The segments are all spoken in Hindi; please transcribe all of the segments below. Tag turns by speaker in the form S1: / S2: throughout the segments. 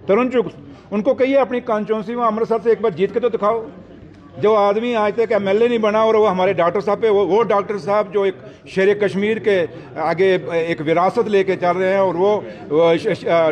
S1: तरुण चुग, उनको कहिए अपनी कॉन्स्टिट्यूंसी में अमृतसर से एक बार जीत के तो दिखाओ। जो आदमी आज तक एमएलए नहीं बना और वो हमारे डॉक्टर साहब पे, वो डॉक्टर साहब जो एक शेर कश्मीर के आगे एक विरासत लेके चल रहे हैं, और वो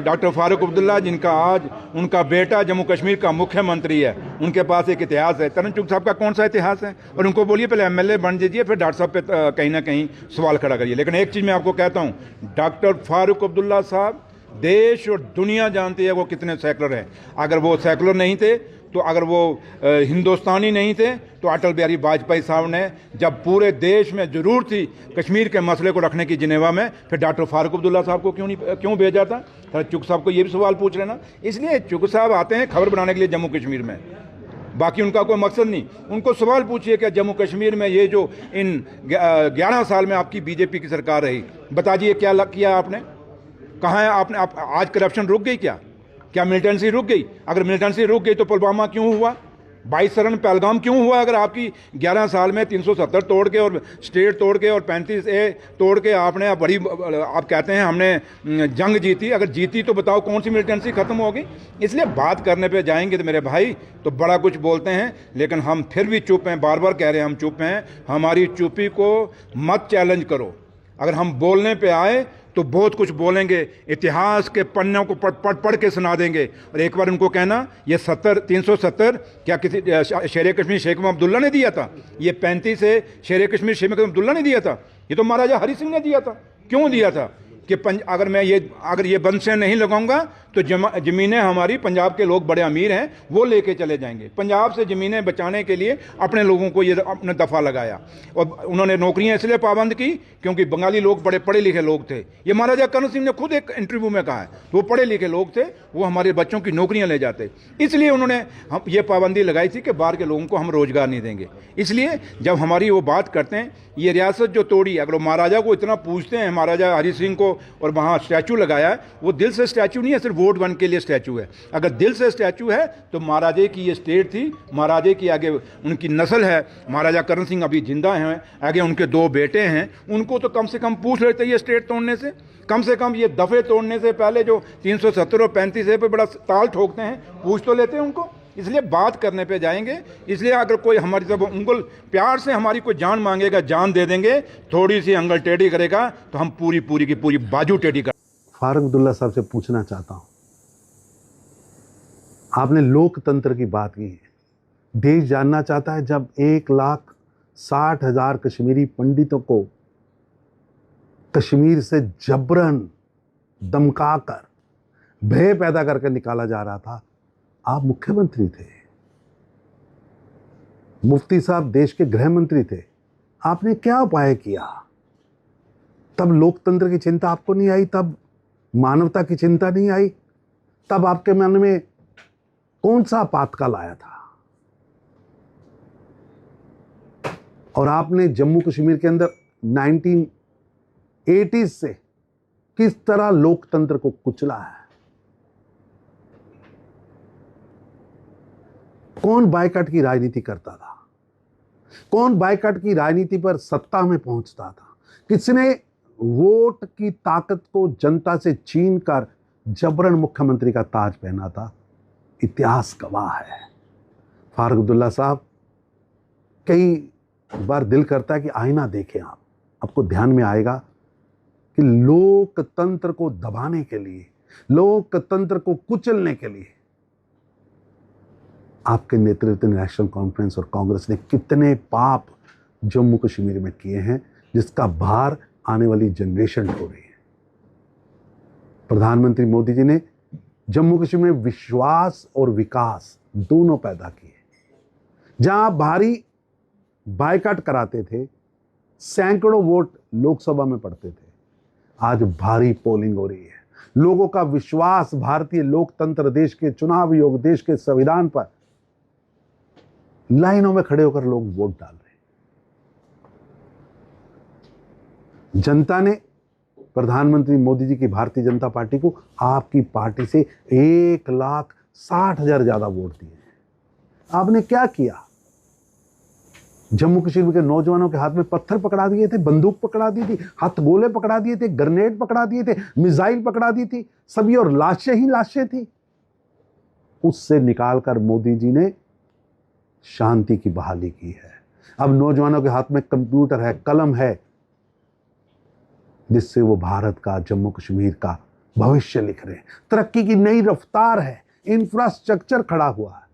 S1: डॉक्टर फारूक अब्दुल्ला जिनका आज उनका बेटा जम्मू कश्मीर का मुख्यमंत्री है, उनके पास एक इतिहास है। तरुण चुग साहब का कौन सा इतिहास है? और उनको बोलिए पहले एमएलए बन दीजिए, फिर डॉक्टर साहब पे कहीं ना कहीं सवाल खड़ा करिए। लेकिन एक चीज़ मैं आपको कहता हूँ, डॉक्टर फारूक अब्दुल्ला साहब देश और दुनिया जानती है वो कितने सेकुलर हैं। अगर वो सेकुलर नहीं थे, तो अगर वो हिंदुस्तानी नहीं थे, तो अटल बिहारी वाजपेयी साहब ने जब पूरे देश में जरूरत थी कश्मीर के मसले को रखने की जिनेवा में, फिर डॉक्टर फारूक अब्दुल्ला साहब को क्यों भेजा था? सर चुग साहब को ये भी सवाल पूछ लेना। इसलिए चुग साहब आते हैं खबर बनाने के लिए जम्मू कश्मीर में, बाकी उनका कोई मकसद नहीं। उनको सवाल पूछिए कि जम्मू कश्मीर में ये जो इन 11 साल में आपकी बीजेपी की सरकार रही, बताइए क्या किया आपने? कहाँ है आपने? आज करप्शन रुक गई क्या मिलिटेंसी रुक गई? अगर मिलिटेंसी रुक गई तो पुलवामा क्यों हुआ? 22 सरन पहलगाम क्यों हुआ? अगर आपकी 11 साल में 370 तोड़ के और स्टेट तोड़ के और 35A तोड़ के आपने आप कहते हैं हमने जंग जीती, अगर जीती तो बताओ कौन सी मिलिटेंसी खत्म होगी? इसलिए बात करने पे जाएंगे तो मेरे भाई तो बड़ा कुछ बोलते हैं, लेकिन हम फिर भी चुप हैं। बार बार कह रहे हैं हम चुप हैं। हमारी चुप्पी को मत चैलेंज करो। अगर हम बोलने पे आए तो बहुत कुछ बोलेंगे, इतिहास के पन्नों को पढ़ के सुना देंगे। और एक बार उनको कहना ये 370 क्या किसी शेर कश्मीर शेख अब्दुल्ला ने दिया था? ये 35 से शेर कश्मीर शेख अब्दुल्ला ने दिया था? ये तो महाराजा हरि सिंह ने दिया था। क्यों दिया था? कि अगर ये बंसें नहीं लगाऊंगा तो ज़मीनें हमारी, पंजाब के लोग बड़े अमीर हैं, वो लेके चले जाएंगे। पंजाब से ज़मीनें बचाने के लिए अपने लोगों को ये अपने दफ़ा लगाया, और उन्होंने नौकरियां इसलिए पाबंद की क्योंकि बंगाली लोग बड़े पढ़े लिखे लोग थे। ये महाराजा करण सिंह ने खुद एक इंटरव्यू में कहा है, वो पढ़े लिखे लोग थे, वो हमारे बच्चों की नौकरियाँ ले जाते, इसलिए उन्होंने ये पाबंदी लगाई थी कि बाहर के लोगों को हम रोज़गार नहीं देंगे। इसलिए जब हमारी वो बात करते हैं, ये रियासत जो तोड़ी, अगर महाराजा को इतना पूछते हैं, महाराजा हरि सिंह को, और वहाँ स्टैचू लगाया है, वो दिल से स्टैचू नहीं है, सिर्फ वोट बैंक के लिए स्टैचू है। अगर दिल से स्टैचू है तो महाराजे की ये स्टेट थी, महाराजे की आगे उनकी नस्ल है। महाराजा करण सिंह अभी जिंदा हैं, आगे उनके 2 बेटे हैं, उनको तो कम से कम पूछ लेते ये स्टेट तोड़ने से, कम ये दफ़े तोड़ने से पहले जो 370 और 35 पे बड़ा ताल ठोकते हैं, पूछ तो लेते हैं उनको। इसलिए बात करने पे जाएंगे। इसलिए अगर कोई हमारी सब उंगल प्यार से हमारी कोई जान मांगेगा, जान दे देंगे। थोड़ी सी अंगल टेढ़ी करेगा तो हम पूरी की पूरी बाजू टेढ़ी कर।
S2: फारूक अब्दुल्ला साहब से पूछना चाहता हूं, आपने लोकतंत्र की बात की है, देश जानना चाहता है जब 1,60,000 कश्मीरी पंडितों को कश्मीर से जबरन धमकाकर भय पैदा करके निकाला जा रहा था, आप मुख्यमंत्री थे, मुफ्ती साहब देश के गृह मंत्री थे, आपने क्या उपाय किया? तब लोकतंत्र की चिंता आपको नहीं आई, तब मानवता की चिंता नहीं आई, तब आपके मन में कौन सा आपातकाल आया था? और आपने जम्मू कश्मीर के अंदर 1980s से किस तरह लोकतंत्र को कुचला है? कौन बायकॉट की राजनीति करता था? कौन बायकॉट की राजनीति पर सत्ता में पहुंचता था? किसने वोट की ताकत को जनता से छीन कर जबरन मुख्यमंत्री का ताज पहना था? इतिहास गवाह है। फारूक अब्दुल्ला साहब, कई बार दिल करता है कि आईना देखें आप, आपको ध्यान में आएगा कि लोकतंत्र को दबाने के लिए, लोकतंत्र को कुचलने के लिए आपके नेतृत्व में नेशनल कॉन्फ्रेंस और कांग्रेस ने कितने पाप जम्मू कश्मीर में किए हैं, जिसका भार आने वाली जनरेशन हो रही है। प्रधानमंत्री मोदी जी ने जम्मू कश्मीर में विश्वास और विकास दोनों पैदा किए। जहां भारी बायकॉट कराते थे, सैकड़ों वोट लोकसभा में पड़ते थे, आज भारी पोलिंग हो रही है। लोगों का विश्वास भारतीय लोकतंत्र, देश के चुनाव आयोग, देश के संविधान पर लाइनों में खड़े होकर लोग वोट डाल रहे हैं। जनता ने प्रधानमंत्री मोदी जी की भारतीय जनता पार्टी को, आपकी पार्टी से 1,60,000 ज्यादा वोट दिए हैं। आपने क्या किया? जम्मू कश्मीर के नौजवानों के हाथ में पत्थर पकड़ा दिए थे, बंदूक पकड़ा दी थी, हथगोले पकड़ा दिए थे, ग्रेनेड पकड़ा दिए थे, मिसाइल पकड़ा दी थी, सभी और लाशें ही लाशें थी। उससे निकालकर मोदी जी ने शांति की बहाली की है। अब नौजवानों के हाथ में कंप्यूटर है, कलम है, जिससे वो भारत का, जम्मू कश्मीर का भविष्य लिख रहे हैं। तरक्की की नई रफ्तार है, इंफ्रास्ट्रक्चर खड़ा हुआ है।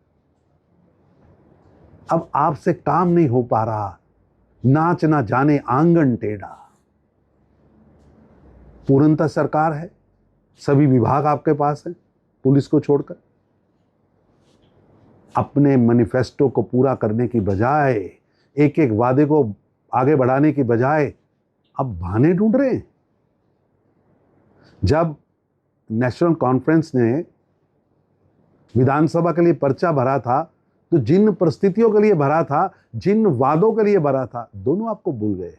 S2: अब आपसे काम नहीं हो पा रहा, नाच ना जाने आंगन टेढ़ा। पूर्णतः सरकार है, सभी विभाग आपके पास है, पुलिस को छोड़कर। अपने मैनिफेस्टो को पूरा करने की बजाय, एक एक वादे को आगे बढ़ाने की बजाय अब बहाने ढूंढ रहे हैं। जब नेशनल कॉन्फ्रेंस ने विधानसभा के लिए पर्चा भरा था, तो जिन परिस्थितियों के लिए भरा था, जिन वादों के लिए भरा था, दोनों आपको भूल गए।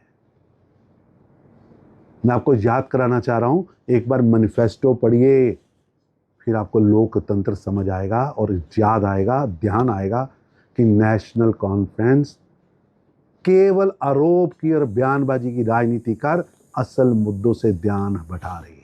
S2: मैं आपको याद कराना चाह रहा हूं, एक बार मैनिफेस्टो पढ़िए, फिर आपको लोकतंत्र समझ आएगा और याद आएगा, ध्यान आएगा कि नेशनल कॉन्फ्रेंस केवल आरोप की और बयानबाजी की राजनीति कर असल मुद्दों से ध्यान बटा रही है।